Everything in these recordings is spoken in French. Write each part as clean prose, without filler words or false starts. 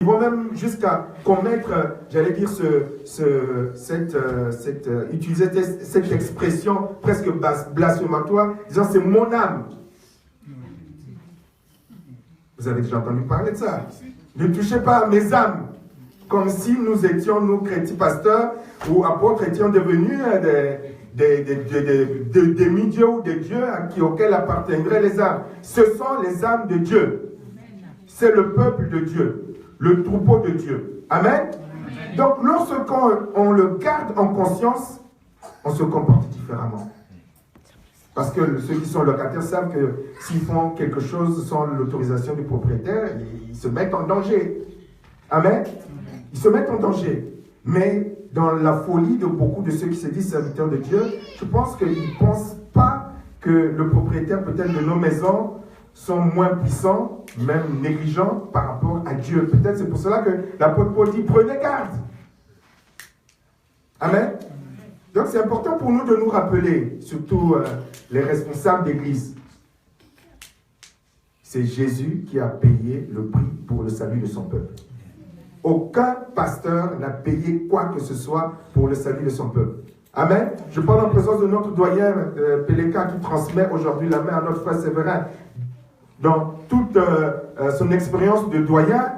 Ils vont même jusqu'à commettre, j'allais dire, utiliser cette expression presque blasphématoire, disant c'est mon âme. Vous avez déjà entendu parler de ça. Ne touchez pas à mes âmes. Comme si nous étions, nous chrétiens, pasteurs ou apôtres, étions devenus des demi-dieux ou des dieux auxquels appartiendraient les âmes. Ce sont les âmes de Dieu. C'est le peuple de Dieu, le troupeau de Dieu. Amen. Donc, lorsqu'on le garde en conscience, on se comporte différemment. Parce que ceux qui sont locataires savent que s'ils font quelque chose sans l'autorisation du propriétaire, ils se mettent en danger. Amen. Ils se mettent en danger. Mais dans la folie de beaucoup de ceux qui se disent serviteurs de Dieu, je pense qu'ils ne pensent pas que le propriétaire peut-être de nos maisons sont moins puissants, même négligents par rapport à Dieu. Peut-être c'est pour cela que l'apôtre Paul dit, prenez garde. Amen. Donc c'est important pour nous de nous rappeler, surtout les responsables d'église. C'est Jésus qui a payé le prix pour le salut de son peuple. Aucun pasteur n'a payé quoi que ce soit pour le salut de son peuple. Amen. Je parle en présence de notre doyen Peleka qui transmet aujourd'hui la main à notre frère Séverin. Dans toute son expérience de doyen,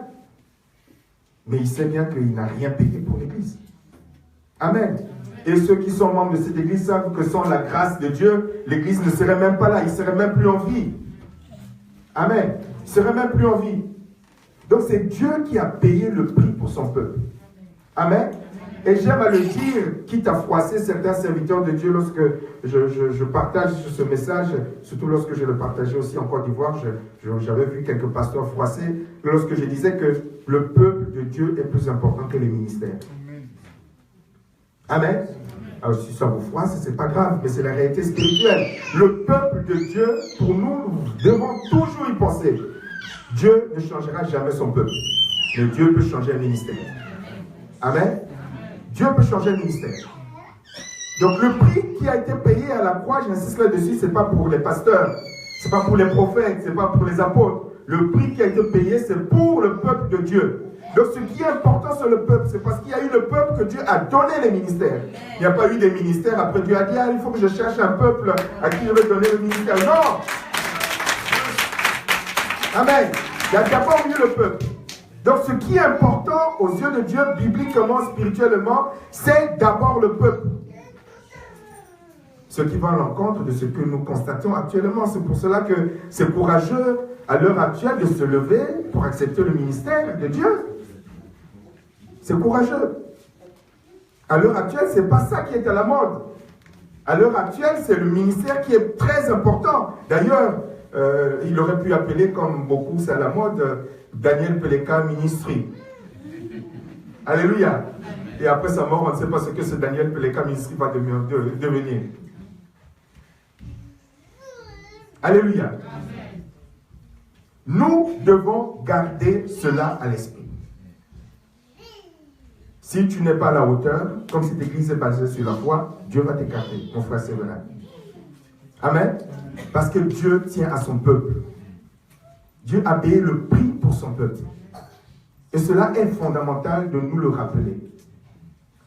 mais il sait bien qu'il n'a rien payé pour l'église. Amen. Et ceux qui sont membres de cette église savent que sans la grâce de Dieu, l'église ne serait même pas là, il ne serait même plus en vie. Amen. Il ne serait même plus en vie. Donc c'est Dieu qui a payé le prix pour son peuple. Amen. Et j'aime à le dire, quitte à froisser certains serviteurs de Dieu lorsque je partage ce message, surtout lorsque je le partageais aussi en Côte d'Ivoire, j'avais vu quelques pasteurs froisser, lorsque je disais que le peuple de Dieu est plus important que les ministères. Amen. Alors si ça vous froisse, ce n'est pas grave, mais c'est la réalité spirituelle. Le peuple de Dieu, pour nous, nous devons toujours y penser. Dieu ne changera jamais son peuple, mais Dieu peut changer un ministère. Amen. Dieu peut changer un ministère. Donc le prix qui a été payé à la croix, j'insiste là-dessus, ce n'est pas pour les pasteurs, ce n'est pas pour les prophètes, ce n'est pas pour les apôtres. Le prix qui a été payé, c'est pour le peuple de Dieu. Donc ce qui est important sur le peuple, c'est parce qu'il y a eu le peuple que Dieu a donné les ministères. Il n'y a pas eu des ministères, après Dieu a dit, ah, il faut que je cherche un peuple à qui je vais donner le ministère. Non. Amen. Il y a d'abord eu le peuple. Donc ce qui est important aux yeux de Dieu, bibliquement, spirituellement, c'est d'abord le peuple. Ce qui va à l'encontre de ce que nous constatons actuellement. C'est pour cela que c'est courageux à l'heure actuelle de se lever pour accepter le ministère de Dieu. C'est courageux. À l'heure actuelle, ce n'est pas ça qui est à la mode. À l'heure actuelle, c'est le ministère qui est très important. D'ailleurs, il aurait pu appeler, comme beaucoup, c'est à la mode, Daniel Peleka Ministry. Alléluia. Et après sa mort, on ne sait pas ce que ce Daniel Peleka Ministry va devenir. Alléluia. Nous devons garder cela à l'esprit. Si tu n'es pas à la hauteur, comme cette église est basée sur la foi, Dieu va t'écarter, mon frère Séverin. Amen. Parce que Dieu tient à son peuple. Dieu a payé le prix pour son peuple. Et cela est fondamental de nous le rappeler.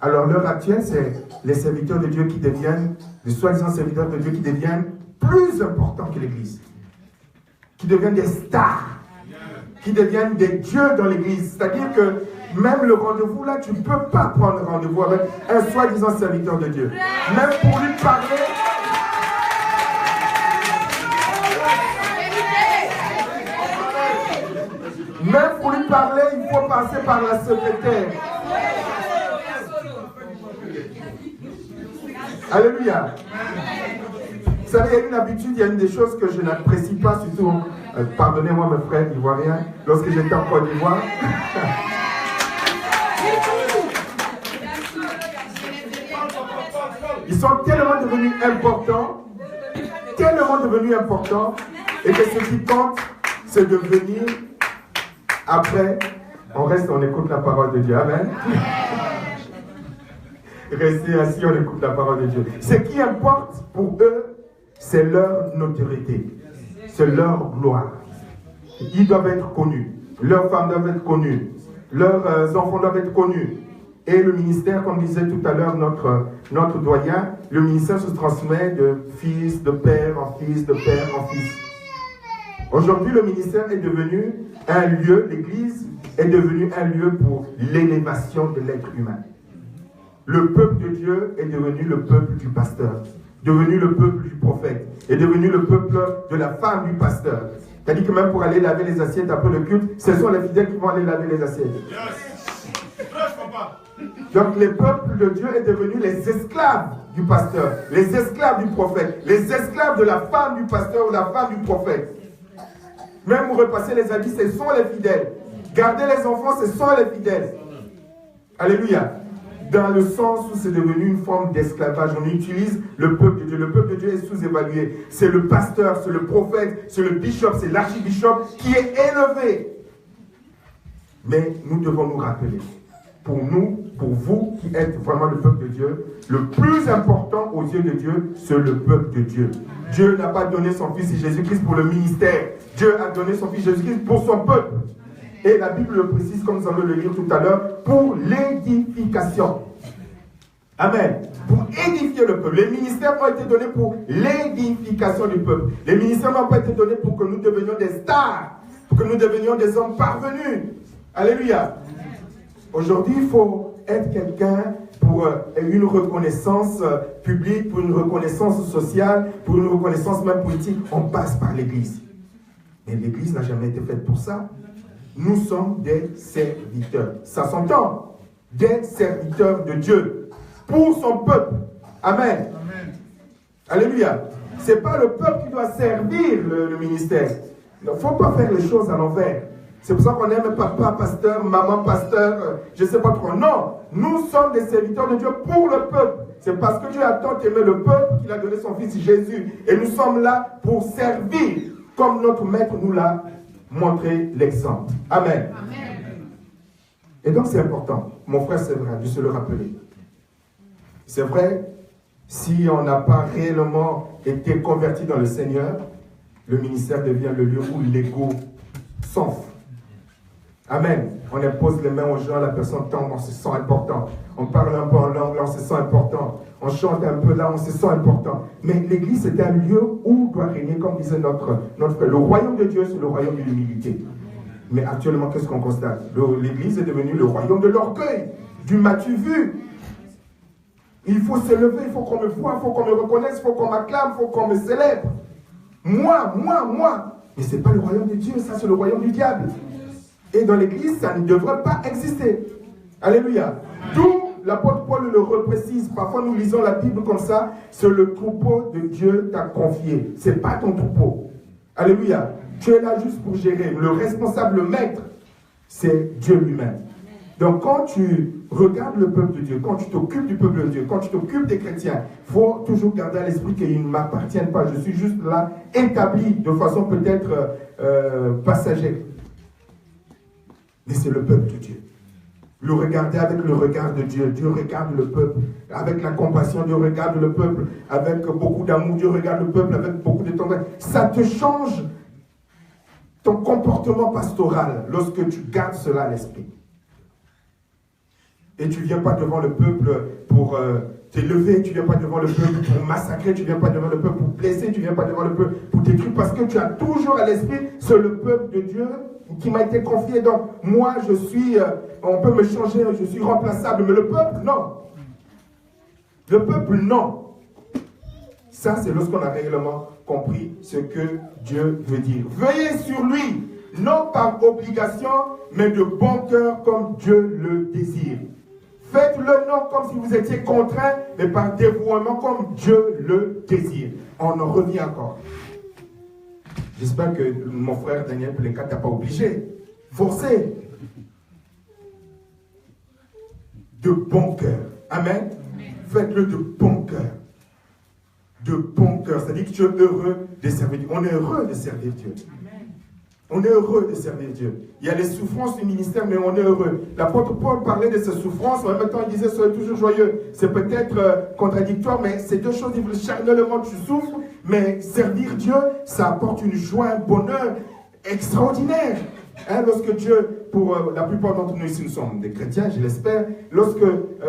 Alors, l'heure actuelle, c'est les serviteurs de Dieu qui deviennent, les soi-disant serviteurs de Dieu qui deviennent plus importants que l'église. Qui deviennent des stars. Qui deviennent des dieux dans l'église. C'est-à-dire que même le rendez-vous là, tu ne peux pas prendre rendez-vous avec un soi-disant serviteur de Dieu. Même pour lui parler. Même pour lui parler, il faut passer par la secrétaire. Alléluia. Vous savez, il y a une habitude, il y a une des choses que je n'apprécie pas, surtout, pardonnez-moi mes frères ivoiriens, lorsque j'étais en Côte d'Ivoire. Ils sont tellement devenus importants, et que ce qui compte, c'est de venir. Après, on reste, on écoute la parole de Dieu. Amen. Rester assis, on écoute la parole de Dieu. Ce qui importe pour eux, c'est leur notoriété. C'est leur gloire. Ils doivent être connus. Leurs femmes doivent être connues. leurs enfants doivent être connus. Et le ministère, comme disait tout à l'heure notre doyen, le ministère se transmet de fils, de père en fils, de père en fils. Aujourd'hui, le ministère est devenu un lieu, l'Église est devenue un lieu pour l'élévation de l'être humain. Le peuple de Dieu est devenu le peuple du pasteur, devenu le peuple du prophète, est devenu le peuple de la femme du pasteur. C'est-à-dire que même pour aller laver les assiettes après le culte, ce sont les fidèles qui vont aller laver les assiettes. Donc le peuple de Dieu est devenu les esclaves du pasteur, les esclaves du prophète, les esclaves de la femme du pasteur ou la femme du prophète. Même pour repasser les habits, ce sont les fidèles. Garder les enfants, ce sont les fidèles. Alléluia. Dans le sens où c'est devenu une forme d'esclavage, on utilise le peuple de Dieu. Le peuple de Dieu est sous-évalué. C'est le pasteur, c'est le prophète, c'est le bishop, c'est l'archibishop qui est élevé. Mais nous devons nous rappeler, pour nous, pour vous qui êtes vraiment le peuple de Dieu, le plus important aux yeux de Dieu, c'est le peuple de Dieu. Dieu n'a pas donné son fils Jésus-Christ pour le ministère. Dieu a donné son fils Jésus-Christ pour son peuple. Et la Bible le précise, comme nous allons le lire tout à l'heure, pour l'édification. Amen. Pour édifier le peuple. Les ministères ont été donnés pour l'édification du peuple. Les ministères n'ont pas été donnés pour que nous devenions des stars, pour que nous devenions des hommes parvenus. Alléluia. Aujourd'hui, il faut être quelqu'un pour une reconnaissance publique, pour une reconnaissance sociale, pour une reconnaissance même politique. On passe par l'Église. Mais l'Église n'a jamais été faite pour ça. Nous sommes des serviteurs. Ça s'entend. Des serviteurs de Dieu. Pour son peuple. Amen. Amen. Alléluia. Ce n'est pas le peuple qui doit servir le ministère. Il ne faut pas faire les choses à l'envers. C'est pour ça qu'on aime papa pasteur, maman pasteur, je ne sais pas trop. Non, nous sommes des serviteurs de Dieu pour le peuple. C'est parce que Dieu a tant aimé le peuple qu'il a donné son fils Jésus. Et nous sommes là pour servir, comme notre maître nous l'a montré l'exemple. Amen. Amen. Et donc c'est important, mon frère, c'est vrai, de se le rappeler. C'est vrai, si on n'a pas réellement été converti dans le Seigneur, le ministère devient le lieu où l'ego s'enfle. Amen. On impose les mains aux gens, la personne tombe, on se sent important. On parle un peu en langue, là, on se sent important. On chante un peu là, on se sent important. Mais l'église, c'est un lieu où doit régner, comme disait notre frère. Le royaume de Dieu, c'est le royaume de l'humilité. Mais actuellement, qu'est-ce qu'on constate? L'église est devenue le royaume de l'orgueil, du m'as-tu vu? Il faut s'élever, il faut qu'on me voie, il faut qu'on me reconnaisse, il faut qu'on m'acclame, il faut qu'on me célèbre. Moi. Mais ce n'est pas le royaume de Dieu, ça c'est le royaume du diable. Et dans l'église, ça ne devrait pas exister. Alléluia. D'où l'apôtre Paul le reprécise. Parfois, nous lisons la Bible comme ça. C'est le troupeau de Dieu t'a confié. Ce n'est pas ton troupeau. Alléluia. Tu es là juste pour gérer. Le responsable, le maître, c'est Dieu lui-même. Donc, quand tu regardes le peuple de Dieu, quand tu t'occupes du peuple de Dieu, quand tu t'occupes des chrétiens, il faut toujours garder à l'esprit qu'ils ne m'appartiennent pas. Je suis juste là, établi de façon peut-être passagère. Mais c'est le peuple de Dieu. Le regarder avec le regard de Dieu. Dieu regarde le peuple avec la compassion. Dieu regarde le peuple avec beaucoup d'amour. Dieu regarde le peuple avec beaucoup de tendresse. Ça te change ton comportement pastoral lorsque tu gardes cela à l'esprit. Et tu ne viens pas devant le peuple pour t'élever, tu ne viens pas devant le peuple pour massacrer, tu ne viens pas devant le peuple pour blesser, tu ne viens pas devant le peuple pour détruire, parce que tu as toujours à l'esprit, c'est le peuple de Dieu qui m'a été confié. Donc, moi, je suis, on peut me changer, je suis remplaçable, mais le peuple, non. Le peuple, non. Ça, c'est lorsqu'on a réellement compris ce que Dieu veut dire. Veillez sur lui, non par obligation, mais de bon cœur comme Dieu le désire. Faites-le non comme si vous étiez contraint, mais par dévouement comme Dieu le désire. On en revient encore. J'espère que mon frère Daniel Peleka t'a pas obligé. Forcé. De bon cœur. Amen. Faites-le de bon cœur. De bon cœur. C'est-à-dire que tu es heureux de servir Dieu. On est heureux de servir Dieu. On est heureux de servir Dieu. Il y a les souffrances du ministère, mais on est heureux. L'apôtre Paul parlait de ses souffrances, en même temps il disait soyez toujours joyeux. C'est peut-être contradictoire, mais c'est deux choses. Charnellement tu souffres, mais servir Dieu, ça apporte une joie, un bonheur extraordinaire. Hein, lorsque Dieu pour la plupart d'entre nous ici, nous sommes des chrétiens, je l'espère, lorsque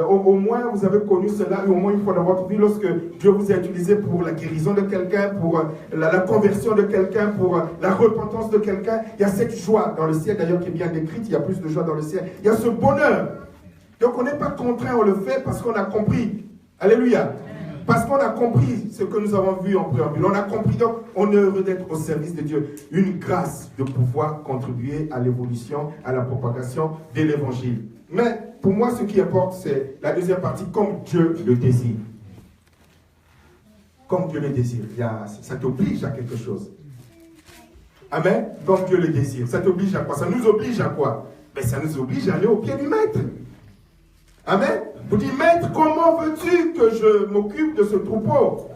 au moins vous avez connu cela, au moins une fois dans votre vie, lorsque Dieu vous a utilisé pour la guérison de quelqu'un, pour la conversion de quelqu'un, pour la repentance de quelqu'un, il y a cette joie dans le ciel, d'ailleurs qui est bien décrite, il y a plus de joie dans le ciel, il y a ce bonheur. Donc on n'est pas contraint, on le fait parce qu'on a compris. Alléluia. Parce qu'on a compris ce que nous avons vu en préambule. On a compris, donc on est heureux d'être au service de Dieu. Une grâce de pouvoir contribuer à l'évolution, à la propagation de l'évangile. Mais pour moi, ce qui importe, c'est la deuxième partie, comme Dieu le désire. Comme Dieu le désire. Ça t'oblige à quelque chose. Amen. Comme Dieu le désire. Ça t'oblige à quoi? Ça nous oblige à quoi? Mais ça nous oblige à aller au pied du maître. Amen. Vous dites, maître, comment veux-tu que je m'occupe de ce troupeau?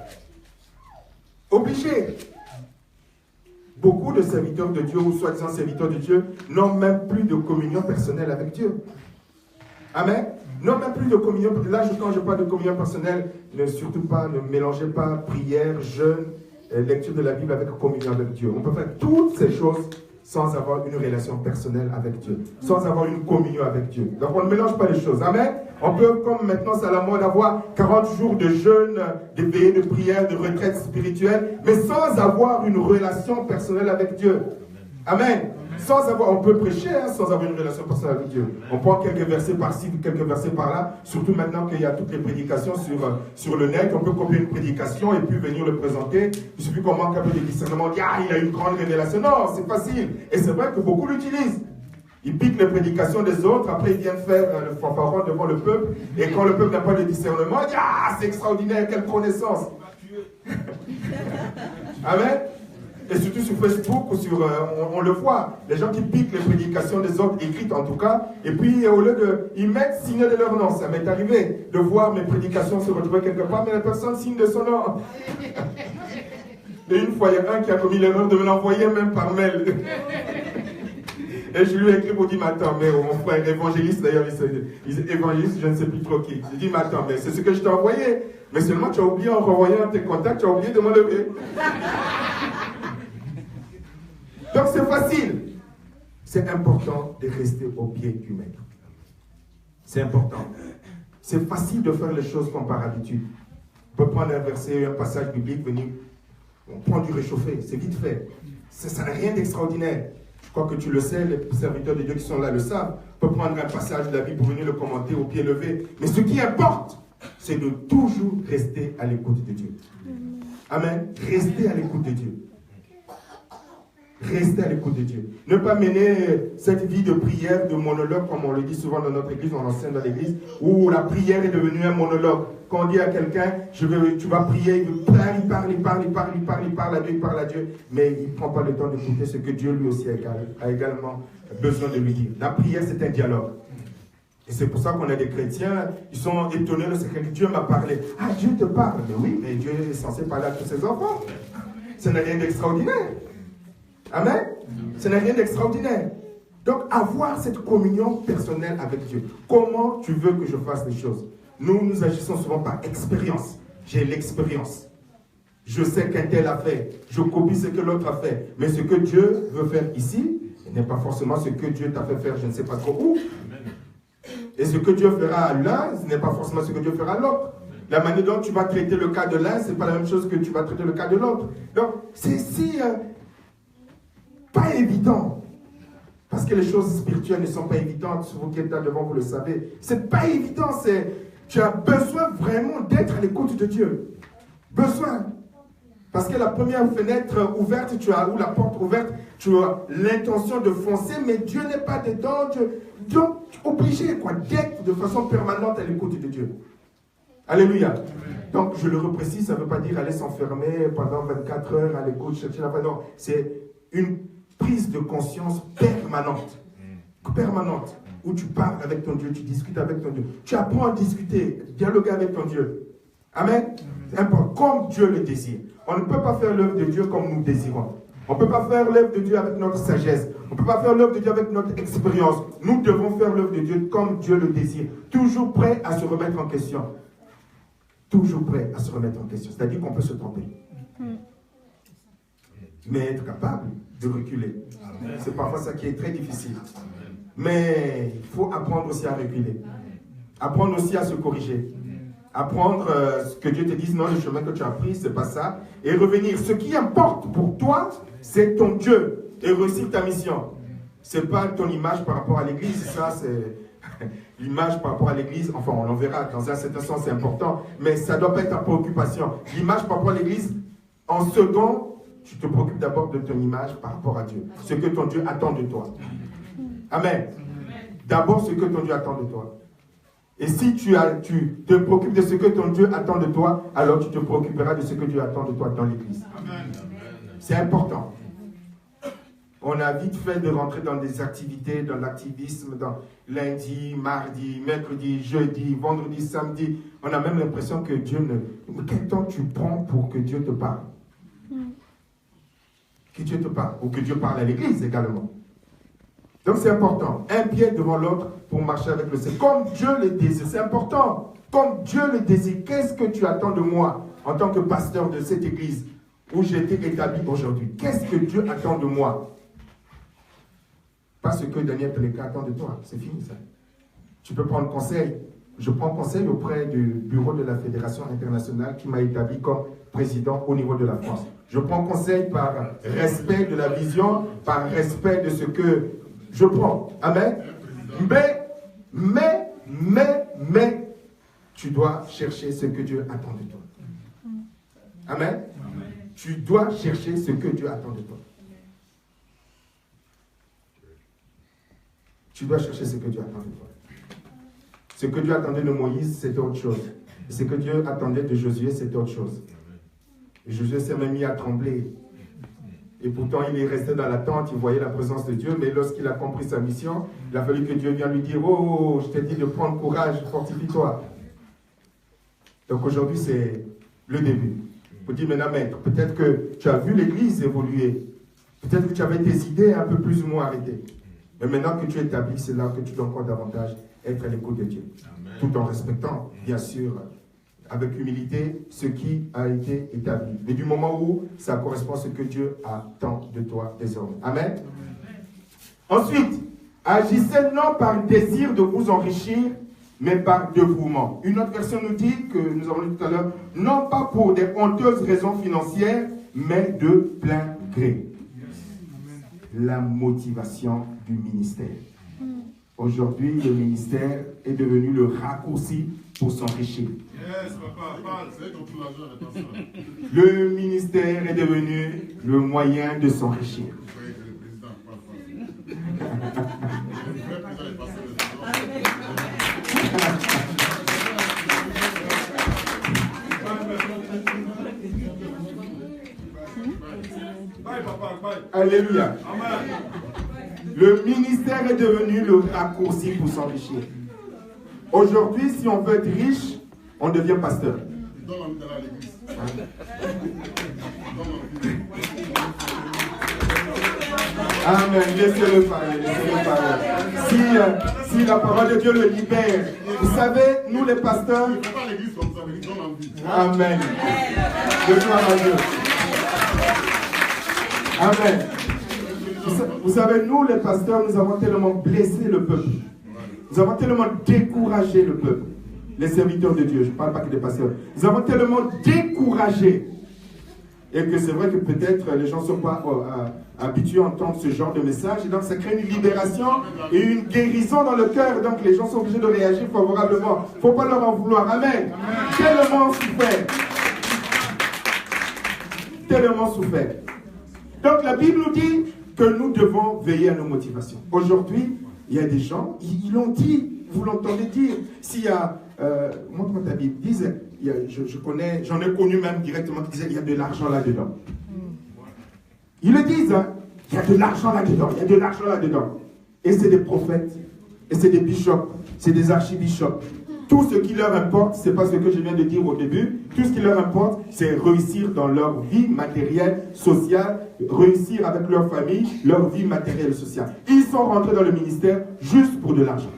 Obligé. Beaucoup de serviteurs de Dieu, ou soi-disant serviteurs de Dieu, n'ont même plus de communion personnelle avec Dieu. Amen. N'ont même plus de communion. Là, quand je parle de communion personnelle, surtout pas, ne mélangez pas prière, jeûne, lecture de la Bible avec communion avec Dieu. On peut faire toutes ces choses sans avoir une relation personnelle avec Dieu, sans avoir une communion avec Dieu. Donc on ne mélange pas les choses. Amen. On peut, comme maintenant c'est à la mode, avoir 40 jours de jeûne, de veillées de prière, de retraite spirituelle, mais sans avoir une relation personnelle avec Dieu. Amen. Sans avoir, on peut prêcher sans avoir une relation personnelle avec Dieu. On prend quelques versets par-ci, quelques versets par-là, surtout maintenant qu'il y a toutes les prédications sur le net. On peut copier une prédication et puis venir le présenter. Il suffit qu'on manque un peu de discernement, on dit, ah, il a une grande révélation. Non, c'est facile. Et c'est vrai que beaucoup l'utilisent. Ils piquent les prédications des autres, après ils viennent faire le fanfaron devant le peuple, et quand le peuple n'a pas de discernement, ils disent, ah, c'est extraordinaire, quelle connaissance. Amen. Et surtout sur Facebook, ou sur, on le voit, les gens qui piquent les prédications des autres, écrites en tout cas, et puis au lieu de, ils mettent signé de leur nom. Ça m'est arrivé de voir mes prédications se retrouver quelque part, mais la personne signe de son nom. Et une fois, il y a un qui a commis l'erreur de me l'envoyer même par mail. Et je lui ai écrit pour dire, mais attends, mais mon frère évangéliste, d'ailleurs, évangéliste, je ne sais plus trop qui. Je dis, mais attends, mais c'est ce que je t'ai envoyé. Mais seulement tu as oublié en renvoyant tes contacts, tu as oublié de m'enlever. Donc c'est facile. C'est important de rester au pied du maître. C'est important. C'est facile de faire les choses comme par habitude. On peut prendre un verset, un passage biblique, venir, on prend du réchauffé, c'est vite fait. Ça n'a rien d'extraordinaire. Je crois que tu le sais, les serviteurs de Dieu qui sont là le savent. On peut prendre un passage de la Bible pour venir le commenter au pied levé. Mais ce qui importe, c'est de toujours rester à l'écoute de Dieu. Amen. Rester à l'écoute de Dieu. Restez à l'écoute de Dieu. Ne pas mener cette vie de prière, de monologue, comme on le dit souvent dans notre église, on enseigne dans l'église, où la prière est devenue un monologue. Quand on dit à quelqu'un, tu vas prier, il parle à Dieu, mais il ne prend pas le temps d'écouter ce que Dieu lui aussi a également besoin de lui dire. La prière, c'est un dialogue. Et c'est pour ça qu'on a des chrétiens, ils sont étonnés de ce que Dieu m'a parlé. Ah, Dieu te parle. Mais oui, mais Dieu est censé parler à tous ses enfants. Ça n'a rien d'extraordinaire. Amen. Ce n'est rien d'extraordinaire. Donc, avoir cette communion personnelle avec Dieu. Comment tu veux que je fasse les choses? Nous agissons souvent par expérience. J'ai l'expérience. Je sais qu'un tel a fait. Je copie ce que l'autre a fait. Mais ce que Dieu veut faire ici, ce n'est pas forcément ce que Dieu t'a fait faire, je ne sais pas trop où. Et ce que Dieu fera à l'un, ce n'est pas forcément ce que Dieu fera à l'autre. La manière dont tu vas traiter le cas de l'un, ce n'est pas la même chose que tu vas traiter le cas de l'autre. Donc, c'est si... pas évident. Parce que les choses spirituelles ne sont pas évidentes. Vous qui êtes là devant, vous le savez. C'est pas évident. Tu as besoin vraiment d'être à l'écoute de Dieu. Besoin. Parce que la première fenêtre ouverte, ou la porte ouverte, tu as l'intention de foncer, mais Dieu n'est pas dedans. Donc, obligé d'être de façon permanente à l'écoute de Dieu. Alléluia. Donc, je le reprécise, ça ne veut pas dire aller s'enfermer pendant 24 heures à l'écoute, chercher la non, c'est une prise de conscience permanente, où tu parles avec ton Dieu, tu discutes avec ton Dieu, tu apprends à discuter, dialoguer avec ton Dieu. Amen. C'est important, comme Dieu le désire. On ne peut pas faire l'œuvre de Dieu comme nous désirons. On ne peut pas faire l'œuvre de Dieu avec notre sagesse. On ne peut pas faire l'œuvre de Dieu avec notre expérience. Nous devons faire l'œuvre de Dieu comme Dieu le désire. Toujours prêt à se remettre en question. Toujours prêt à se remettre en question. C'est-à-dire qu'on peut se tromper. Mais être capable de reculer. C'est parfois ça qui est très difficile. Mais il faut apprendre aussi à reculer. Apprendre aussi à se corriger. Apprendre ce que Dieu te dise, non, le chemin que tu as pris, c'est pas ça. Et revenir. Ce qui importe pour toi, c'est ton Dieu. Et réussir ta mission. C'est pas ton image par rapport à l'église. Ça, c'est l'image par rapport à l'église. Enfin, on l'en verra. Dans un certain sens, c'est important. Mais ça doit pas être ta préoccupation. L'image par rapport à l'église, en second, tu te préoccupes d'abord de ton image par rapport à Dieu. Ce que ton Dieu attend de toi. Amen. D'abord, ce que ton Dieu attend de toi. Et si tu te préoccupes de ce que ton Dieu attend de toi, alors tu te préoccuperas de ce que Dieu attend de toi dans l'église. C'est important. On a vite fait de rentrer dans des activités, dans l'activisme, dans lundi, mardi, mercredi, jeudi, vendredi, samedi. On a même l'impression que Dieu ne... Quel temps tu prends pour que Dieu te parle? Que Dieu te parle. Ou que Dieu parle à l'église également. Donc c'est important. Un pied devant l'autre pour marcher avec le Seigneur. Comme Dieu le désire. C'est important. Comme Dieu le désire. Qu'est-ce que tu attends de moi en tant que pasteur de cette église où j'ai été établi aujourd'hui? Qu'est-ce que Dieu attend de moi? Pas ce que Daniel Peleka attend de toi. C'est fini ça. Tu peux prendre conseil. Je prends conseil auprès du bureau de la Fédération internationale qui m'a établi comme président au niveau de la France. Je prends conseil par respect de la vision, par respect de ce que je prends. Amen. Mais, tu dois chercher ce que Dieu attend de toi. Amen. Tu dois chercher ce que Dieu attend de toi. Tu dois chercher ce que Dieu attend de toi. Ce que Dieu attendait de Moïse, c'était autre chose. Et ce que Dieu attendait de Josué, c'était autre chose. Et Josué s'est même mis à trembler. Et pourtant, il est resté dans la tente, il voyait la présence de Dieu, mais lorsqu'il a compris sa mission, il a fallu que Dieu vienne lui dire, oh, je t'ai dit de prendre courage, fortifie-toi. Donc aujourd'hui, c'est le début. Pour dire, maintenant, maître, peut-être que tu as vu l'église évoluer. Peut-être que tu avais tes idées un peu plus ou moins arrêtées. Mais maintenant que tu es établi, c'est là que tu dois encore davantage être à l'écoute de Dieu. Amen. Tout en respectant, bien sûr, avec humilité, ce qui a été établi. Mais du moment où ça correspond à ce que Dieu attend de toi désormais. Amen. Amen. Ensuite, agissez non par désir de vous enrichir, mais par dévouement. Une autre version nous dit, que nous avons lu tout à l'heure, non pas pour des honteuses raisons financières, mais de plein gré. La motivation du ministère. Aujourd'hui, le ministère est devenu le raccourci pour s'enrichir. Le ministère est devenu le moyen de s'enrichir. Alléluia. Le ministère est devenu le raccourci pour s'enrichir. Aujourd'hui, si on veut être riche, on devient pasteur. Amen. Laissez-le parler. Si la parole de Dieu le libère. Vous savez, nous les pasteurs. Amen. De gloire à Dieu. Amen. Vous savez, nous les pasteurs, nous avons tellement blessé le peuple. Nous avons tellement découragé le peuple. Les serviteurs de Dieu, je ne parle pas que des pasteurs. Nous avons tellement découragé. Et que c'est vrai que peut-être les gens ne sont pas habitués à entendre ce genre de message. Et donc ça crée une libération et une guérison dans le cœur. Donc les gens sont obligés de réagir favorablement. Il ne faut pas leur en vouloir. Amen. Tellement souffert. Tellement souffert. Donc la Bible nous dit que nous devons veiller à nos motivations. Aujourd'hui, il y a des gens, ils l'ont dit, vous l'entendez dire. S'il y a, montre-moi ta Bible, disent, je connais, j'en ai connu même directement qui disaient, il y a de l'argent là-dedans. Ils le disent, hein, il y a de l'argent là-dedans, il y a de l'argent là-dedans. Et c'est des prophètes, et c'est des bishops, c'est des archibishops. Tout ce qui leur importe, ce n'est pas ce que je viens de dire au début. Tout ce qui leur importe, c'est réussir dans leur vie matérielle, sociale, réussir avec leur famille, leur vie matérielle et sociale. Ils sont rentrés dans le ministère juste pour de l'argent.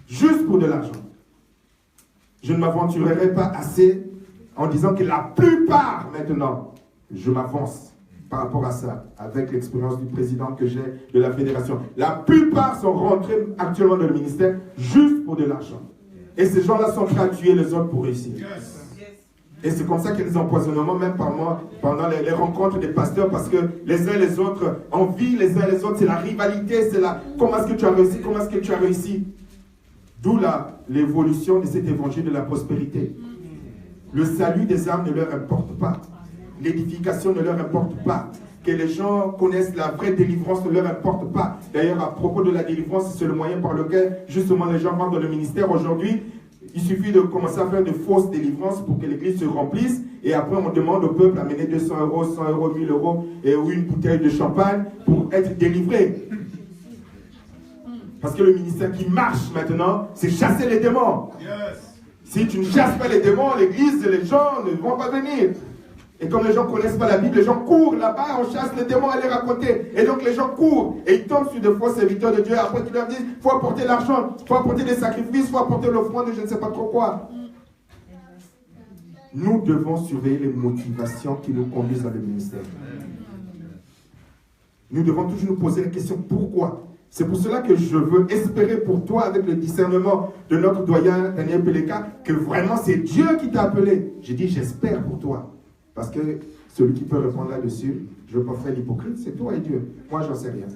Juste pour de l'argent. Je ne m'aventurerai pas assez en disant que la plupart, maintenant, je m'avance, par rapport à ça, avec l'expérience du président que j'ai de la fédération. La plupart sont rentrés actuellement dans le ministère juste pour de l'argent. Et ces gens-là sont prêts à tuer les autres pour réussir. Et c'est comme ça qu'il y a des empoisonnements, même par moi, pendant les rencontres des pasteurs, parce que les uns les autres envient les uns les autres, c'est la rivalité, c'est la comment est-ce que tu as réussi, comment est-ce que tu as réussi. D'où l'évolution de cet évangile de la prospérité. Le salut des âmes ne leur importe pas. L'édification ne leur importe pas. Que les gens connaissent la vraie délivrance ne leur importe pas. D'ailleurs, à propos de la délivrance, c'est le moyen par lequel justement les gens rentrent dans le ministère aujourd'hui. Il suffit de commencer à faire de fausses délivrances pour que l'église se remplisse. Et après, on demande au peuple d'amener 200 euros, 100 euros, 1000 euros ou une bouteille de champagne pour être délivré. Parce que le ministère qui marche maintenant, c'est chasser les démons. Si tu ne chasses pas les démons, l'église, les gens ne vont pas venir. Et comme les gens ne connaissent pas la Bible, les gens courent là-bas, on chasse les démons à les raconter. Et donc les gens courent et ils tombent sur de faux serviteurs de Dieu. Après, ils leur disent, il faut apporter l'argent, il faut apporter des sacrifices, il faut apporter l'offrande, je ne sais pas trop quoi. Nous devons surveiller les motivations qui nous conduisent dans le ministère. Nous devons toujours nous poser la question, pourquoi? C'est pour cela que je veux espérer pour toi, avec le discernement de notre doyen Daniel Peleka, que vraiment c'est Dieu qui t'a appelé. J'ai dit, j'espère pour toi. Parce que celui qui peut répondre là-dessus, je ne veux pas faire l'hypocrite, c'est toi et Dieu. Moi, j'en sais rien.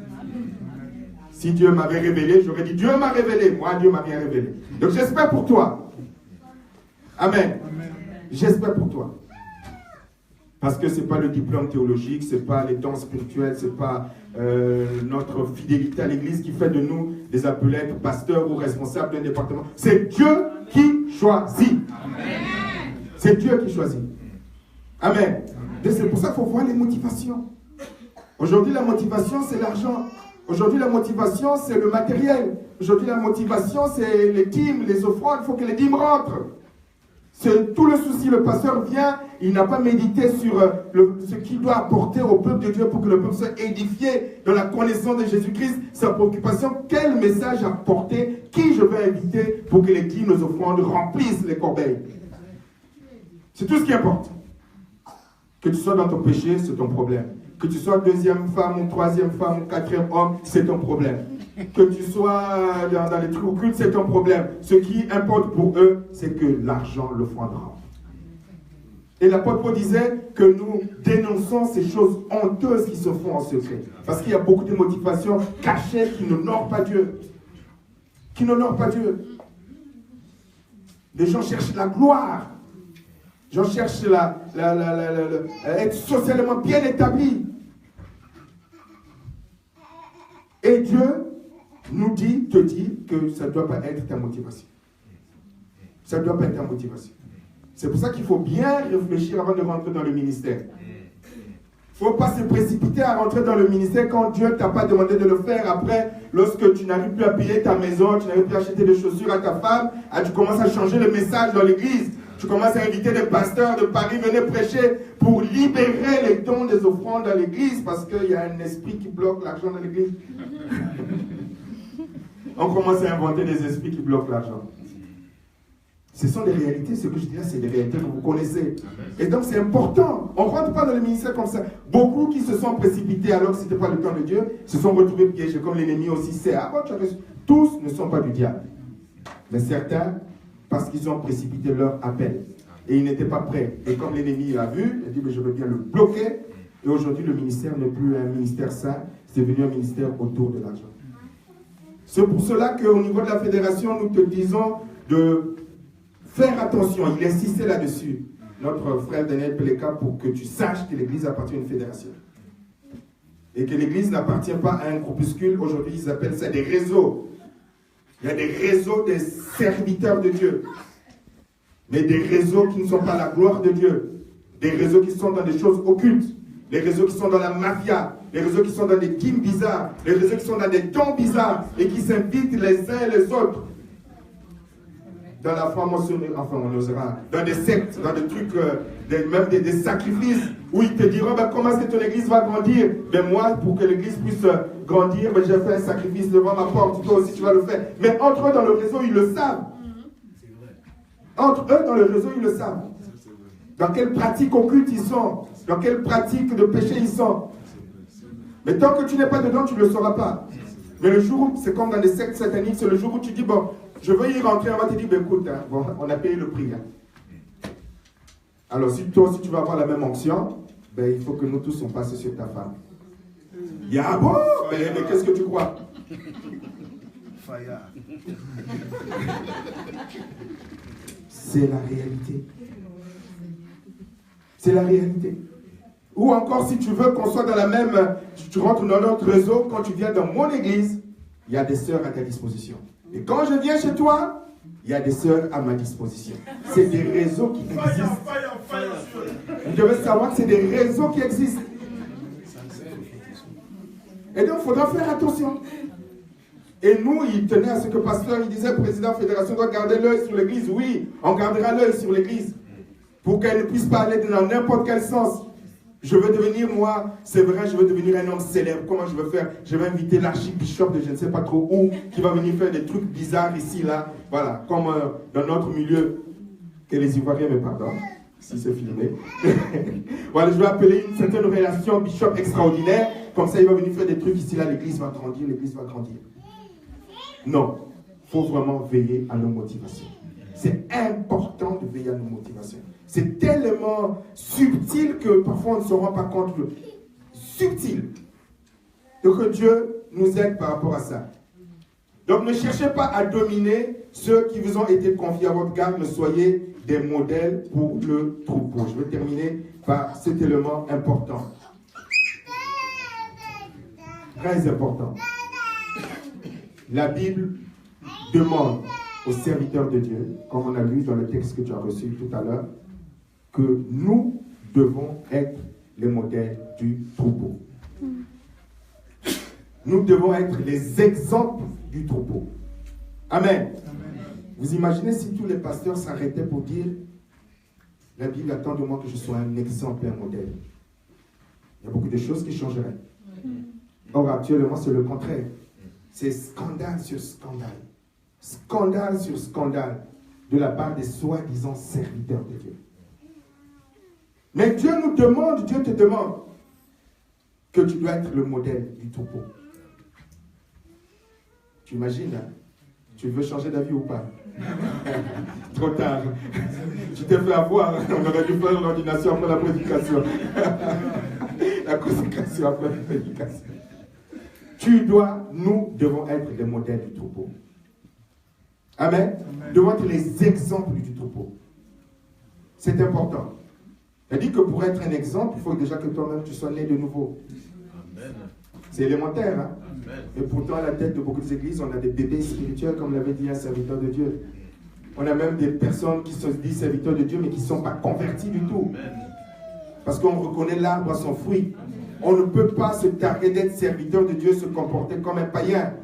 Si Dieu m'avait révélé, j'aurais dit, Dieu m'a révélé. Moi, Dieu m'a bien révélé. Donc, j'espère pour toi. Amen. J'espère pour toi. Parce que ce n'est pas le diplôme théologique, ce n'est pas les dons spirituels, ce n'est pas notre fidélité à l'Église qui fait de nous des appelés pasteurs ou responsables d'un département. C'est Dieu qui choisit. C'est Dieu qui choisit. Amen. Et c'est pour ça qu'il faut voir les motivations. Aujourd'hui, la motivation, c'est l'argent. Aujourd'hui, la motivation, c'est le matériel. Aujourd'hui, la motivation, c'est les dîmes, les offrandes. Il faut que les dîmes rentrent. C'est tout le souci. Le pasteur vient, il n'a pas médité sur ce qu'il doit apporter au peuple de Dieu pour que le peuple soit édifié dans la connaissance de Jésus-Christ. Sa préoccupation, quel message apporter, qui je vais inviter pour que les dîmes, les offrandes remplissent les corbeilles. C'est tout ce qui importe. Que tu sois dans ton péché, c'est ton problème. Que tu sois deuxième femme, ou troisième femme, ou quatrième homme, c'est ton problème. Que tu sois dans les trucs occultes, c'est ton problème. Ce qui importe pour eux, c'est que l'argent le fondra. Et l'apôtre Paul disait que nous dénonçons ces choses honteuses qui se font en secret. Parce qu'il y a beaucoup de motivations cachées qui n'honorent pas Dieu. Qui n'honorent pas Dieu. Les gens cherchent la gloire. J'en cherche à être socialement bien établi. Et Dieu nous dit, te dit que ça ne doit pas être ta motivation. Ça ne doit pas être ta motivation. C'est pour ça qu'il faut bien réfléchir avant de rentrer dans le ministère. Il ne faut pas se précipiter à rentrer dans le ministère quand Dieu ne t'a pas demandé de le faire. Après, lorsque tu n'arrives plus à payer ta maison, tu n'arrives plus à acheter des chaussures à ta femme, tu commences à changer le message dans l'église. Tu commences à inviter des pasteurs de Paris, venez prêcher pour libérer les dons des offrandes dans l'église parce qu'il y a un esprit qui bloque l'argent dans l'église. On commence à inventer des esprits qui bloquent l'argent. Ce sont des réalités, ce que je dis là, c'est des réalités que vous connaissez. Et donc c'est important. On ne rentre pas dans le ministère comme ça. Beaucoup qui se sont précipités alors que ce n'était pas le temps de Dieu, se sont retrouvés piégés, comme l'ennemi aussi sait. Tous ne sont pas du diable. Mais certains, parce qu'ils ont précipité leur appel. Et ils n'étaient pas prêts. Et comme l'ennemi l'a vu, il a dit, mais je veux bien le bloquer. Et aujourd'hui, le ministère n'est plus un ministère sain, c'est devenu un ministère autour de l'argent. C'est pour cela qu'au niveau de la fédération, nous te disons de faire attention. Il insistait là-dessus, notre frère Daniel Peleka, pour que tu saches que l'Église appartient à une fédération. Et que l'Église n'appartient pas à un groupuscule. Aujourd'hui, ils appellent ça des réseaux. Il y a des réseaux des serviteurs de Dieu. Mais des réseaux qui ne sont pas la gloire de Dieu. Des réseaux qui sont dans des choses occultes. Les réseaux qui sont dans la mafia. Les réseaux qui sont dans des dîmes bizarres. Les réseaux qui sont dans des dons bizarres. Et qui s'invitent les uns et les autres. Dans la franc-maçonnerie, enfin on osera. Dans des sectes, dans des trucs, même des sacrifices. Où ils te diront, ben, comment est-ce que ton église va grandir? Ben moi, pour que l'église puisse grandir, ben, j'ai fait un sacrifice devant ma porte, toi aussi tu vas le faire. Mais entre eux dans le réseau, ils le savent. Entre eux dans le réseau, ils le savent. Dans quelle pratique occulte ils sont. dans quelle pratique de péché ils sont. Mais tant que tu n'es pas dedans, tu ne le sauras pas. Mais le jour où, c'est comme dans les sectes sataniques, c'est le jour où tu dis, bon, je veux y rentrer, on va te dire, ben, écoute, hein, bon, on a payé le prix. Hein. Alors, si toi aussi tu vas avoir la même onction, ben, il faut que nous tous on passe sur ta femme. Il y a bon, mais qu'est-ce que tu crois? C'est la réalité. C'est la réalité. Ou encore, si tu veux qu'on soit dans la même, tu rentres dans notre réseau, quand tu viens dans mon église, il y a des sœurs à ta disposition. Et quand je viens chez toi, il y a des sœurs à ma disposition. C'est des réseaux qui existent. Vous devez savoir que c'est des réseaux qui existent. Et donc, il faudra faire attention. Et nous, il tenait à ce que le pasteur, il disait, le président de la fédération doit garder l'œil sur l'église. Oui, on gardera l'œil sur l'église. Pour qu'elle ne puisse pas aller dans n'importe quel sens. Je veux devenir, moi, c'est vrai, je veux devenir un homme célèbre. Comment je veux faire? Je vais inviter l'archibishop de je ne sais pas trop où, qui va venir faire des trucs bizarres ici, là. Voilà, comme dans notre milieu, que les Ivoiriens me pardonnent, si c'est filmé. Voilà, je vais appeler une certaine relation bishop extraordinaire. Comme ça, il va venir faire des trucs ici, là, l'église va grandir, l'église va grandir. Non, il faut vraiment veiller à nos motivations. C'est important de veiller à nos motivations. C'est tellement subtil que parfois on ne se rend pas compte. Subtil. Donc que Dieu nous aide par rapport à ça. Donc ne cherchez pas à dominer ceux qui vous ont été confiés à votre garde. Ne soyez des modèles pour le troupeau. Je vais terminer par cet élément important. Très important. La Bible demande aux serviteurs de Dieu, comme on a lu dans le texte que tu as reçu tout à l'heure, que nous devons être les modèles du troupeau. Nous devons être les exemples du troupeau. Amen. Vous imaginez si tous les pasteurs s'arrêtaient pour dire, la Bible attend de moi que je sois un exemple et un modèle. Il y a beaucoup de choses qui changeraient. Or, actuellement, c'est le contraire. C'est scandale sur scandale. Scandale sur scandale de la part des soi-disant serviteurs de Dieu. Mais Dieu nous demande, Dieu te demande que tu dois être le modèle du troupeau. Tu imagines, hein? Tu veux changer d'avis ou pas? Trop tard. Tu t'es fait avoir. On aurait dû faire l'ordination après la prédication. La consécration après la prédication. Nous devons être les modèles du troupeau. Amen. Nous devons être les exemples du troupeau. C'est important. Elle dit que pour être un exemple, il faut déjà que toi-même tu sois né de nouveau. Amen. C'est élémentaire. Hein? Et pourtant, à la tête de beaucoup d'églises, on a des bébés spirituels, comme l'avait dit un serviteur de Dieu. On a même des personnes qui se disent serviteurs de Dieu, mais qui ne sont pas convertis du tout. Parce qu'on reconnaît l'arbre à son fruit. On ne peut pas se targuer d'être serviteur de Dieu, se comporter comme un païen.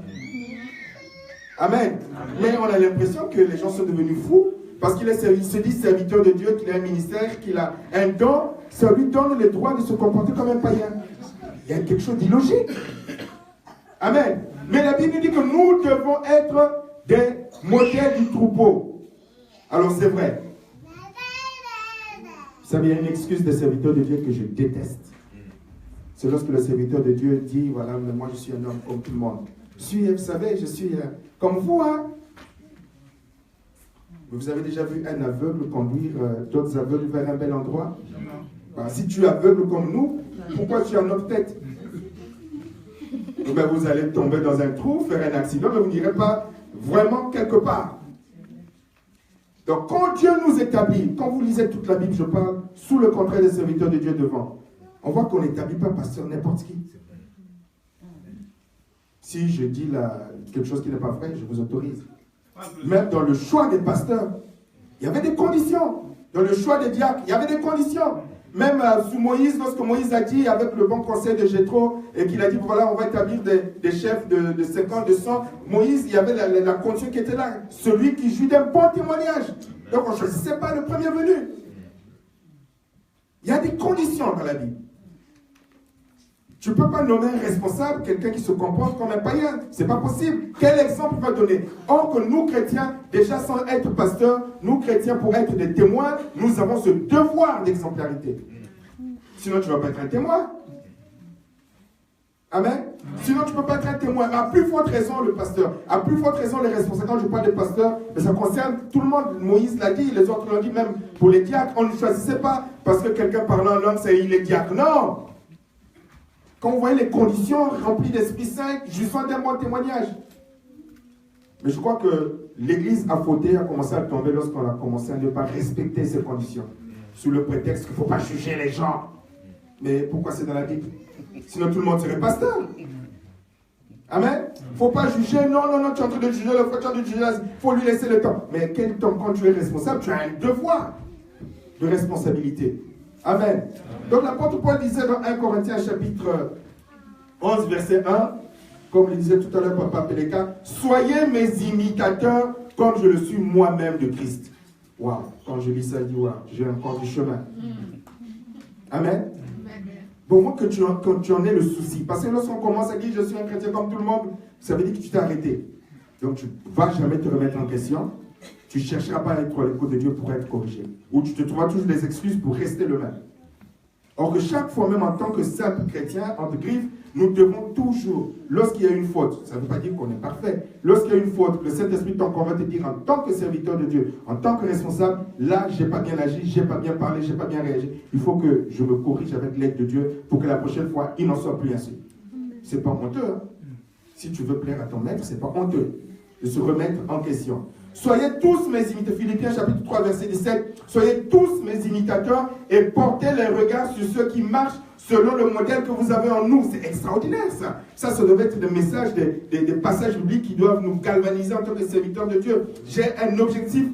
Amen. Mais on a l'impression que les gens sont devenus fous parce qu'il se dit serviteur de Dieu, qu'il a un ministère, qu'il a un don. Ça lui donne le droit de se comporter comme un païen. Il y a quelque chose d'illogique. Amen. Mais la Bible dit que nous devons être des modèles du troupeau. Alors c'est vrai. Vous savez, il y a une excuse des serviteurs de Dieu que je déteste. C'est lorsque le serviteur de Dieu dit, voilà, mais moi je suis un homme comme tout le monde. Vous savez, je suis comme vous, hein. Vous avez déjà vu un aveugle conduire d'autres aveugles vers un bel endroit? Ben, si tu es aveugle comme nous, pourquoi tu es à notre tête? Ben, vous allez tomber dans un trou, faire un accident, mais vous n'irez pas vraiment quelque part. Donc quand Dieu nous établit, quand vous lisez toute la Bible, je parle sous le contraire des serviteurs de Dieu devant, on voit qu'on n'établit pas pasteur n'importe qui. Si je dis quelque chose qui n'est pas vrai, je vous autorise. Même dans le choix des pasteurs, il y avait des conditions. Dans le choix des diacres, il y avait des conditions. Même sous Moïse, lorsque Moïse a dit, avec le bon conseil de Jéthro, et qu'il a dit, voilà, on va établir des chefs de 50, de 100, Moïse, il y avait la condition qui était là. Celui qui jouit d'un bon témoignage. Donc on ne choisissait pas le premier venu. Il y a des conditions dans la Bible. Tu ne peux pas nommer un responsable, quelqu'un qui se comporte comme un païen. Ce n'est pas possible. Quel exemple va donner? Or que nous, chrétiens, déjà sans être pasteurs, nous, chrétiens, pour être des témoins, nous avons ce devoir d'exemplarité. Sinon, tu ne vas pas être un témoin. Amen. Sinon, tu ne peux pas être un témoin. À plus forte raison, le pasteur. À plus forte raison, les responsables. Quand je parle des pasteurs, mais ça concerne tout le monde. Moïse l'a dit, les autres l'ont dit, même pour les diacres. On ne choisissait pas parce que quelqu'un parlant en langue, c'est il est diacre. Non. Quand on voyait les conditions remplies d'Esprit Saint, je sens un bon témoignage. Mais je crois que l'Église a fauté, a commencé à tomber lorsqu'on a commencé à ne pas respecter ces conditions. Sous le prétexte qu'il ne faut pas juger les gens. Mais pourquoi c'est dans la Bible? Sinon tout le monde serait pasteur. Amen. Il ne faut pas juger. Non, tu es en train de juger le frère, tu es en train de juger. Il faut lui laisser le temps. Mais quel temps, quand tu es responsable, tu as un devoir de responsabilité. Amen. Donc l'apôtre Paul disait dans 1 Corinthiens chapitre 11 verset 1, comme le disait tout à l'heure Papa Peleka, soyez mes imitateurs comme je le suis moi-même de Christ. Waouh, quand je lis ça, je dis waouh, j'ai encore du chemin. Amen. Bon, moi que tu en aies le souci, parce que lorsqu'on commence à dire je suis un chrétien comme tout le monde, ça veut dire que tu t'es arrêté. Donc tu ne vas jamais te remettre en question. Tu ne chercheras pas à être à l'écoute de Dieu pour être corrigé. Ou tu te trouveras toujours des excuses pour rester le même. Or que chaque fois, même en tant que simple chrétien, entre griffes, nous devons toujours, lorsqu'il y a une faute, ça ne veut pas dire qu'on est parfait, lorsqu'il y a une faute, le Saint-Esprit t'encore va te dire en tant que serviteur de Dieu, en tant que responsable, là, je n'ai pas bien agi, je n'ai pas bien parlé, je n'ai pas bien réagi. Il faut que je me corrige avec l'aide de Dieu pour que la prochaine fois, il n'en soit plus ainsi. Ce n'est pas honteux. Hein? Si tu veux plaire à ton maître, ce n'est pas honteux de se remettre en question. Soyez tous mes imitateurs, Philippiens chapitre 3 verset 17, soyez tous mes imitateurs et portez les regards sur ceux qui marchent selon le modèle que vous avez en nous. C'est extraordinaire ça. Ça devait être des messages, des passages bibliques qui doivent nous galvaniser en tant que serviteurs de Dieu. J'ai un objectif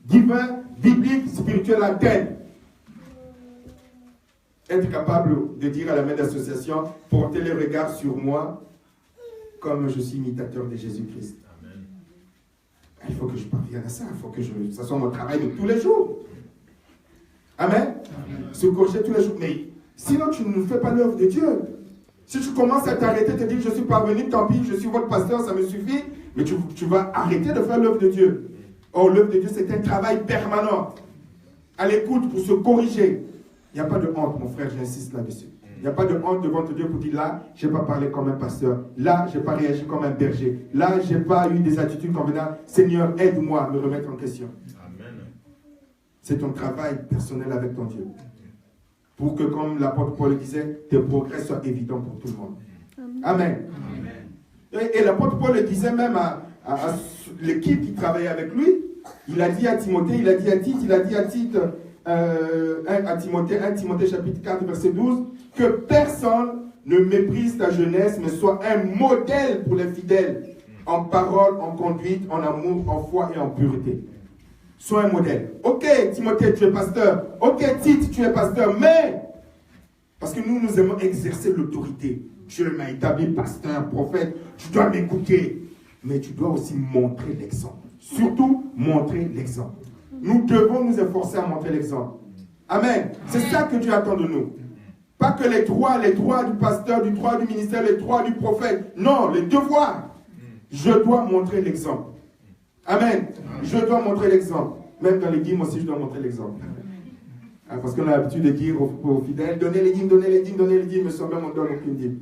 divin, biblique, spirituel à atteindre. Être capable de dire à la main d'association, portez les regards sur moi comme je suis imitateur de Jésus-Christ. Il faut que je parvienne à ça. Il faut que ça soit mon travail de tous les jours. Amen. Amen. Se corriger tous les jours. Mais sinon, tu ne fais pas l'œuvre de Dieu. Si tu commences à t'arrêter, te dire je suis parvenu, tant pis, je suis votre pasteur, ça me suffit. Mais tu vas arrêter de faire l'œuvre de Dieu. Or, l'œuvre de Dieu, c'est un travail permanent. À l'écoute pour se corriger. Il n'y a pas de honte, mon frère, j'insiste là-dessus. Il n'y a pas de honte devant Dieu pour dire là, je n'ai pas parlé comme un pasteur. Là, je n'ai pas réagi comme un berger. Là, je n'ai pas eu des attitudes convenables. Seigneur, aide-moi à me remettre en question. Amen. C'est ton travail personnel avec ton Dieu. Pour que, comme l'apôtre Paul disait, tes progrès soient évidents pour tout le monde. Amen. Amen. Et l'apôtre Paul le disait même à l'équipe qui travaillait avec lui. Il a dit à Timothée, il a dit à Tite, il a dit à Tite, 1 Timothée chapitre 4 verset 12, que personne ne méprise ta jeunesse, mais soit un modèle pour les fidèles, en parole, en conduite, en amour, en foi et en pureté. Sois un modèle. Ok, Timothée, tu es pasteur. Ok, Tite, tu es pasteur. Mais, parce que nous aimons exercer l'autorité. Dieu m'a établi pasteur, prophète. Tu dois m'écouter. Mais tu dois aussi montrer l'exemple. Surtout, montrer l'exemple. Nous devons nous efforcer à montrer l'exemple. Amen. C'est ça que Dieu attend de nous. Pas que les droits du pasteur, du droit du ministère, les droits du prophète. Non, les devoirs. Je dois montrer l'exemple. Amen. Je dois montrer l'exemple. Même dans les dîmes aussi, je dois montrer l'exemple. Parce qu'on a l'habitude de dire aux fidèles, donnez les dîmes, donnez les dîmes, donnez les dîmes, mais sans même on ne donne aucune dîme.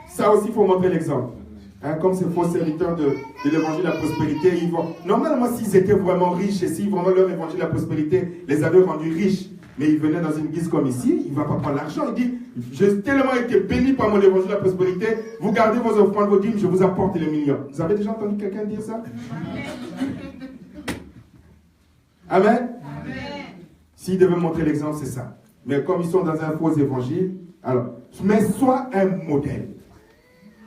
Ça aussi, il faut montrer l'exemple. Comme ces faux serviteurs de l'évangile de la prospérité, ils vont... Normalement, s'ils étaient vraiment riches et si vraiment leur évangile de la prospérité les avait rendus riches, mais ils venaient dans une église comme ici, il ne va pas prendre l'argent. Il dit, j'ai tellement été béni par mon évangile de la prospérité, vous gardez vos offrandes, vos dîmes, je vous apporte les millions. Vous avez déjà entendu quelqu'un dire ça? Amen. Amen. S'ils devaient montrer l'exemple, c'est ça. Mais comme ils sont dans un faux évangile, alors, mais sois un modèle.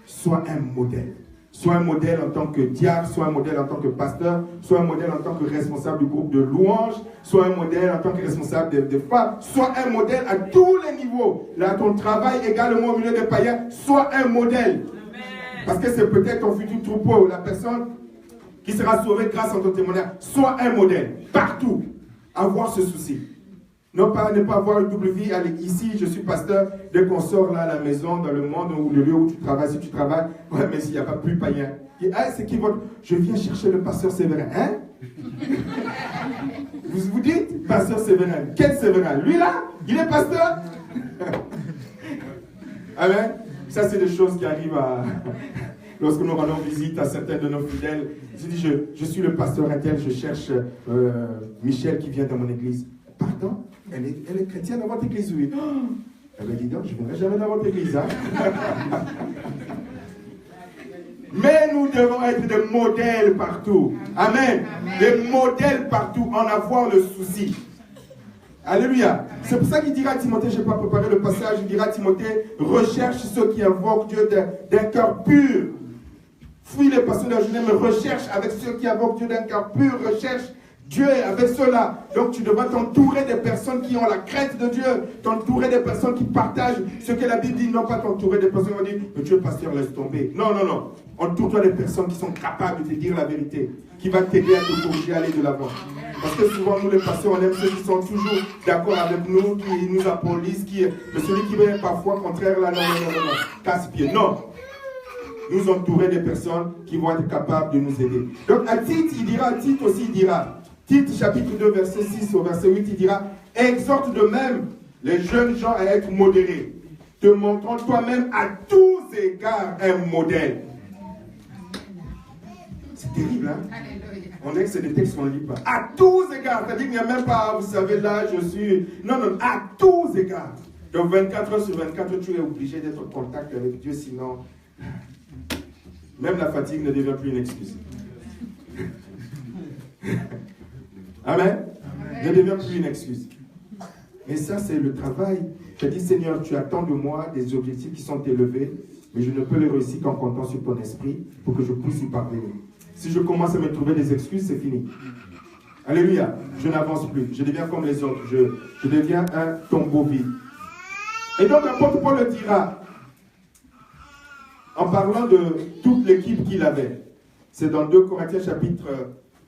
Sois un modèle. Sois un modèle en tant que diacre, sois un modèle en tant que pasteur, sois un modèle en tant que responsable du groupe de louanges, sois un modèle en tant que responsable de femmes, sois un modèle à tous les niveaux. Là, ton travail également au milieu des païens, sois un modèle. Amen. Parce que c'est peut-être ton futur troupeau, la personne qui sera sauvée grâce à ton témoignage. Sois un modèle, partout. Avoir ce souci. Non pas ne pas avoir une double vie. Allez, ici, je suis pasteur. Dès qu'on sort là à la maison, dans le monde ou le lieu où tu travailles, si tu travailles, ouais, mais s'il n'y a pas plus païen. C'est qui votre... Je viens chercher le pasteur Séverin. Hein? Vous dites, pasteur Séverin. Quel Séverin? Lui là, il est pasteur? Amen. Ça, c'est des choses qui arrivent lorsque nous rendons visite à certains de nos fidèles. Je dis, je suis le pasteur Intel, je cherche Michel qui vient dans mon église. Pardon? Elle est chrétienne dans votre église, oui. Elle me dit, donc, je ne viendrai jamais dans votre église. Hein? Mais nous devons être des modèles partout. Amen. Des modèles partout, en avoir le souci. Alléluia. C'est pour ça qu'il dira à Timothée, je n'ai pas préparé le passage, il dira à Timothée, recherche ceux qui invoquent Dieu d'un cœur pur. Fuis les passions de la journée, mais recherche avec ceux qui invoquent Dieu d'un cœur pur, recherche Dieu avec ceux-là. Donc tu devras t'entourer des personnes qui ont la crainte de Dieu, t'entourer des personnes qui partagent ce que la Bible dit, non pas t'entourer des personnes qui vont dire, mais Dieu pasteur laisse tomber. Non, non, non. Entoure-toi des personnes qui sont capables de te dire la vérité, qui va t'aider à te corriger, à aller de l'avant. Parce que souvent, nous les pasteurs, on aime ceux qui sont toujours d'accord avec nous, qui nous applaudissent, mais celui qui est parfois contraire, là, non, non, non, non, casse-pied. Non. Nous entourer des personnes qui vont être capables de nous aider. Donc, à Tite, il dira, Tite aussi, il dira, Tite, chapitre 2, verset 6 au verset 8, il dira, exhorte de même les jeunes gens à être modérés, te montrant toi-même à tous égards un modèle. C'est terrible, hein? On dit que c'est des textes qu'on ne lit pas. À tous égards. C'est-à-dire qu'il n'y a même pas, vous savez, là, je suis... Non, non, à tous égards. Donc 24 heures sur 24, tu es obligé d'être en contact avec Dieu, sinon... Même la fatigue ne devient plus une excuse. Amen. Ne devient plus une excuse. Et ça, c'est le travail. Tu as dit, Seigneur, tu attends de moi des objectifs qui sont élevés, mais je ne peux les réussir qu'en comptant sur ton esprit pour que je puisse y parvenir. Si je commence à me trouver des excuses, c'est fini. Alléluia. Je n'avance plus. Je deviens comme les autres. Je deviens un tombeau vide. Et donc, l'apôtre Paul le dira, en parlant de toute l'équipe qu'il avait. C'est dans 2 Corinthiens chapitre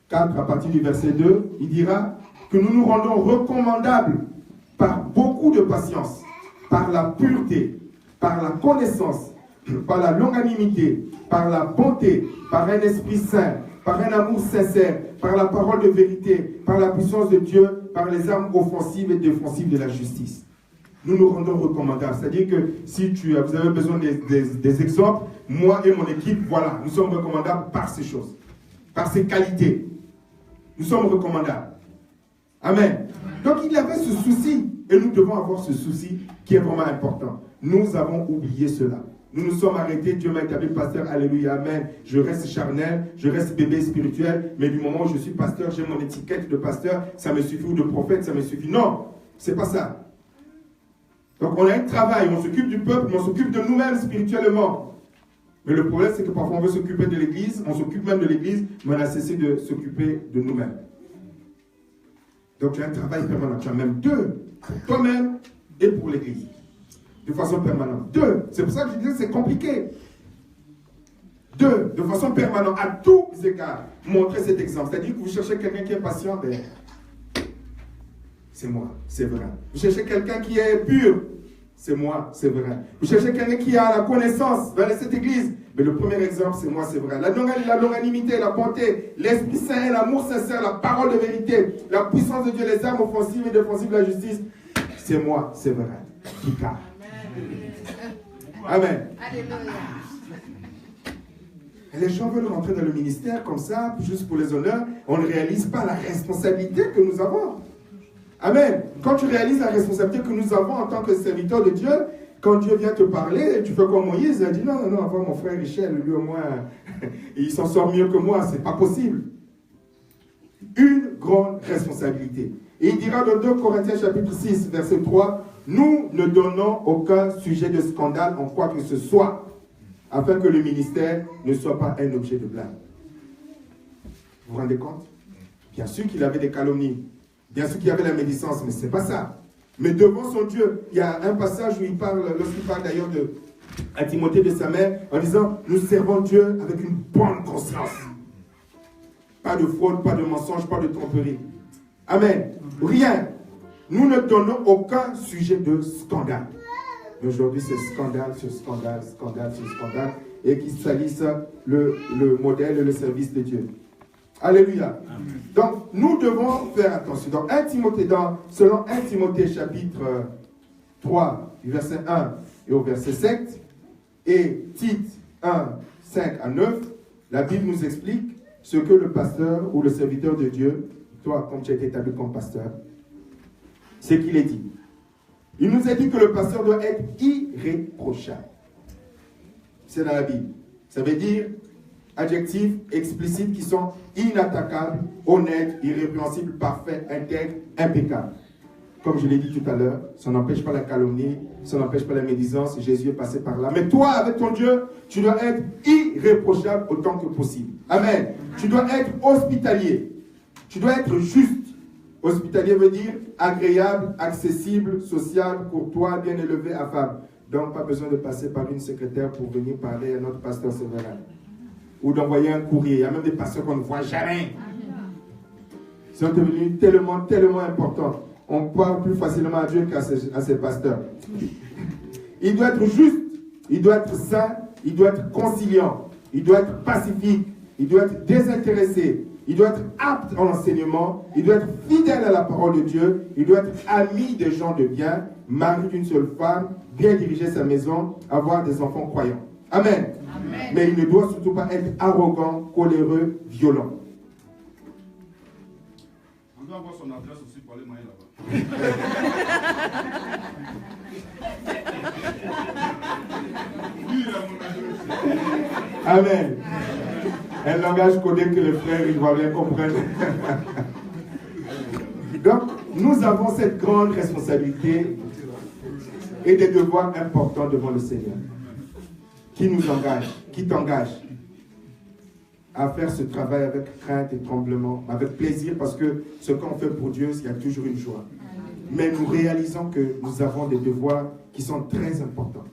4, à partir du verset 2. Il dira que nous nous rendons recommandables par beaucoup de patience, par la pureté, par la connaissance, par la longanimité, par la bonté, par un esprit saint, par un amour sincère, par la parole de vérité, par la puissance de Dieu, par les armes offensives et défensives de la justice. Nous nous rendons recommandables. C'est-à-dire que si vous avez besoin des exemples, moi et mon équipe, voilà, nous sommes recommandables par ces choses, par ces qualités. Nous sommes recommandables. Amen. Donc il y avait ce souci, et nous devons avoir ce souci qui est vraiment important. Nous avons oublié cela. Nous nous sommes arrêtés, Dieu m'a établi pasteur, alléluia, amen. Je reste charnel, je reste bébé spirituel, mais du moment où je suis pasteur, j'ai mon étiquette de pasteur, ça me suffit, ou de prophète, ça me suffit. Non, c'est pas ça. Donc on a un travail, on s'occupe du peuple, mais on s'occupe de nous-mêmes spirituellement. Mais le problème, c'est que parfois on veut s'occuper de l'église, on s'occupe même de l'église, mais on a cessé de s'occuper de nous-mêmes. Donc tu as un travail permanent, tu as même deux, pour toi-même et pour l'église. De façon permanente. Deux, c'est pour ça que je disais c'est compliqué. Deux, de façon permanente, à tous égards, montrer cet exemple. C'est-à-dire que vous cherchez quelqu'un qui est patient, ben, c'est moi, c'est vrai. Vous cherchez quelqu'un qui est pur, c'est moi, c'est vrai. Vous cherchez quelqu'un qui a la connaissance dans cette église, mais le premier exemple, c'est moi, c'est vrai. La longanimité, la bonté, l'esprit saint, l'amour sincère, la parole de vérité, la puissance de Dieu, les armes offensives et défensives de la justice, c'est moi, c'est vrai. Picard. Amen. Alléluia. Et les gens veulent rentrer dans le ministère comme ça, juste pour les honneurs. On ne réalise pas la responsabilité que nous avons. Amen. Quand tu réalises la responsabilité que nous avons en tant que serviteurs de Dieu, quand Dieu vient te parler, tu fais comme Moïse, il dit non, non, avoir mon frère Richel, lui au moins, il s'en sort mieux que moi, c'est pas possible. Une grande responsabilité. Et il dira dans 2 Corinthiens chapitre 6, verset 3, nous ne donnons aucun sujet de scandale en quoi que ce soit, afin que le ministère ne soit pas un objet de blâme. Vous vous rendez compte? Bien sûr qu'il avait des calomnies, bien sûr qu'il y avait la médisance, mais ce n'est pas ça. Mais devant son Dieu, il y a un passage où il parle, lorsqu'il parle d'ailleurs à Timothée de sa mère, en disant, nous servons Dieu avec une bonne conscience. Pas de fraude, pas de mensonge, pas de tromperie. Amen. Rien. Nous ne donnons aucun sujet de scandale. Aujourd'hui, c'est scandale sur scandale, scandale sur scandale, et qui salissent le modèle et le service de Dieu. Alléluia. Amen. Donc, nous devons faire attention. Donc, selon 1 Timothée chapitre 3, du verset 1 et au verset 7, et Tite 1, 5 à 9, la Bible nous explique ce que le pasteur ou le serviteur de Dieu, toi, comme tu as été établi comme pasteur, c'est qu'il est dit. Il nous a dit que le pasteur doit être irréprochable. C'est dans la Bible. Ça veut dire adjectifs explicites qui sont inattaquables, honnêtes, irrépréhensibles, parfaits, intègres, impeccables. Comme je l'ai dit tout à l'heure, ça n'empêche pas la calomnie, ça n'empêche pas la médisance. Jésus est passé par là. Mais toi, avec ton Dieu, tu dois être irréprochable autant que possible. Amen. Tu dois être hospitalier. Tu dois être juste. Hospitalier veut dire agréable, accessible, sociable, courtois, bien élevé, affable. Donc, pas besoin de passer par une secrétaire pour venir parler à notre pasteur Séverin. Ou d'envoyer un courrier. Il y a même des pasteurs qu'on ne voit jamais. Ils sont devenus tellement, tellement importants. On parle plus facilement à Dieu qu'à ses pasteurs. Il doit être juste, il doit être saint, il doit être conciliant, il doit être pacifique, il doit être désintéressé, il doit être apte en enseignement, il doit être fidèle à la parole de Dieu, il doit être ami des gens de bien, mari d'une seule femme, bien diriger sa maison, avoir des enfants croyants. Amen. Amen. Mais il ne doit surtout pas être arrogant, coléreux, violent. On doit avoir son adresse aussi pour aller manger là-bas. Amen. Un langage codé que les frères ivoiriens comprennent. Donc, nous avons cette grande responsabilité et des devoirs importants devant le Seigneur. Qui nous engage, qui t'engage à faire ce travail avec crainte et tremblement, avec plaisir, parce que ce qu'on fait pour Dieu, il y a toujours une joie. Mais nous réalisons que nous avons des devoirs qui sont très importants.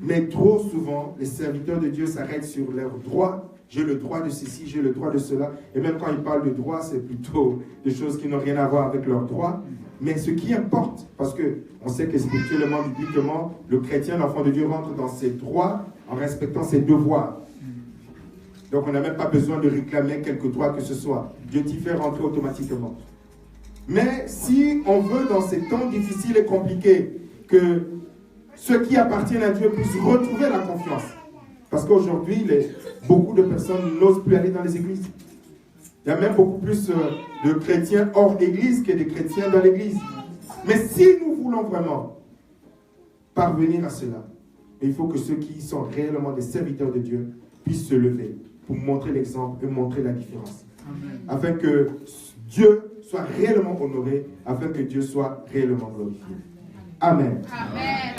Mais trop souvent, les serviteurs de Dieu s'arrêtent sur leurs droits. J'ai le droit de ceci, j'ai le droit de cela. Et même quand ils parlent de droit, c'est plutôt des choses qui n'ont rien à voir avec leurs droits. Mais ce qui importe, parce qu'on sait que spirituellement, bibliquement, le chrétien, l'enfant de Dieu, rentre dans ses droits en respectant ses devoirs. Donc on n'a même pas besoin de réclamer quelque droit que ce soit. Dieu t'y fait rentrer automatiquement. Mais si on veut, dans ces temps difficiles et compliqués, que ceux qui appartiennent à Dieu puissent retrouver la confiance. Parce qu'aujourd'hui, beaucoup de personnes n'osent plus aller dans les églises. Il y a même beaucoup plus de chrétiens hors église que de chrétiens dans l'église. Mais si nous voulons vraiment parvenir à cela, il faut que ceux qui sont réellement des serviteurs de Dieu puissent se lever pour montrer l'exemple et montrer la différence. Amen. Afin que Dieu soit réellement honoré, afin que Dieu soit réellement glorifié. Amen. Amen.